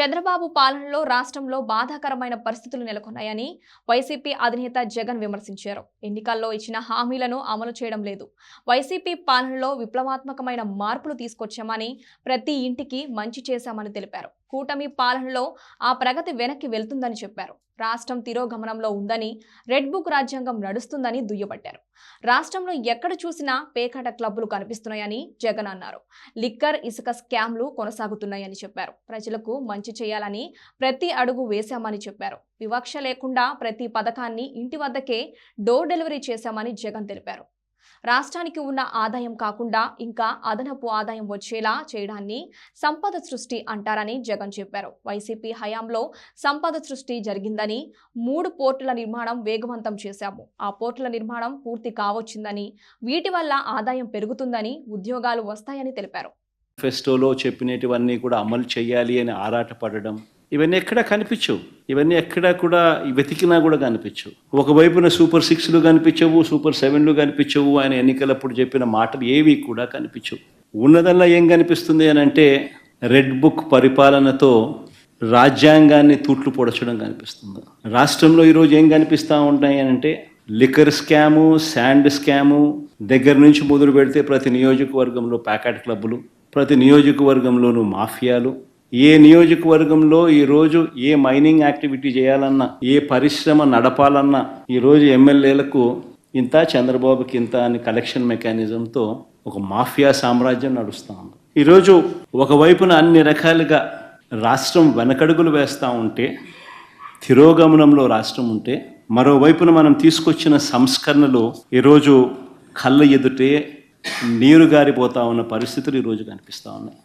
చంద్రబాబు పాలనలో రాష్ట్రంలో బాధాకరమైన పరిస్థితులు నెలకొన్నాయని వైసీపీ అధినేత జగన్ విమర్శించారు. ఎన్నికల్లో ఇచ్చిన హామీలను అమలు చేయడం లేదు. వైసీపీ పాలనలో విప్లవాత్మకమైన మార్పులు తీసుకొచ్చామని, ప్రతి ఇంటికి మంచి చేశామని తెలిపారు. కూటమి పాలనలో ఆ ప్రగతి వెనక్కి వెళ్తుందని చెప్పారు. రాష్ట్రం తిరోగమనంలో ఉందని, రెడ్ బుక్ రాజ్యాంగం నడుస్తుందని దుయ్యబట్టారు. రాష్ట్రంలో ఎక్కడ చూసినా పేకాట క్లబ్బులు కనిపిస్తున్నాయని జగన్ అన్నారు. లిక్కర్, ఇసుక స్కామ్లు కొనసాగుతున్నాయని చెప్పారు. ప్రజలకు మంచి చేయాలని ప్రతి అడుగు వేశామని చెప్పారు. వివక్ష లేకుండా ప్రతి పథకాన్ని ఇంటి వద్దకే డోర్ డెలివరీ చేశామని జగన్ తెలిపారు. రాష్ట్రానికి ఉన్న ఆదాయం కాకుండా ఇంకా అదనపు ఆదాయం వచ్చేలా చేయడాన్ని సంపద సృష్టి అంటారని జగన్ చెప్పారు. వైసీపీ హయాంలో సంపద సృష్టి జరిగిందని, 3 పోర్టుల నిర్మాణం వేగవంతం చేశాము. ఆ పోర్టుల నిర్మాణం పూర్తి కావచ్చిందని, వీటి వల్ల ఆదాయం పెరుగుతుందని, ఉద్యోగాలు వస్తాయని తెలిపారు. ఫెస్టోలో చెప్పినటువన్నీ కూడా అమలు చేయాలి అని ఆరాటపడడం, ఇవన్నీ ఎక్కడ కనిపించవు. ఇవన్నీ ఎక్కడ కూడా వెతికినా కూడా కనిపించవు. ఒకవైపున సూపర్ 6లు కనిపించవు, సూపర్ 7లు కనిపించవు. ఆయన ఎన్నికలప్పుడు చెప్పిన మాటలు ఏవి కూడా కనిపించవు. ఉన్నదల్లా ఏం కనిపిస్తుంది అని అంటే, రెడ్ బుక్ పరిపాలనతో రాజ్యాంగాన్ని తూట్లు పొడచడం కనిపిస్తుంది. రాష్ట్రంలో ఈరోజు ఏం కనిపిస్తూ ఉంటాయి అని అంటే, లిక్కర్ స్కాము, శాండ్ స్కాము దగ్గర నుంచి మొదలు పెడితే ప్రతి నియోజకవర్గంలో ప్యాకెట్ క్లబ్బులు, ప్రతి నియోజకవర్గంలోనూ మాఫియాలు. ఏ నియోజకవర్గంలో ఈరోజు ఏ మైనింగ్ యాక్టివిటీ చేయాలన్నా, ఏ పరిశ్రమ నడపాలన్నా ఈరోజు ఎమ్మెల్యేలకు ఇంత, చంద్రబాబుకి ఇంత అని కలెక్షన్ మెకానిజంతో ఒక మాఫియా సామ్రాజ్యం నడుస్తూ ఉంది. ఈరోజు ఒకవైపున అన్ని రకాలుగా రాష్ట్రం వెనకడుగులు వేస్తూ ఉంటే, తిరోగమనంలో రాష్ట్రం ఉంటే, మరోవైపున మనం తీసుకొచ్చిన సంస్కరణలు ఈరోజు కళ్ళ ఎదుటే నీరు గారిపోతా ఉన్న పరిస్థితులు ఈరోజు కనిపిస్తూ ఉన్నాయి.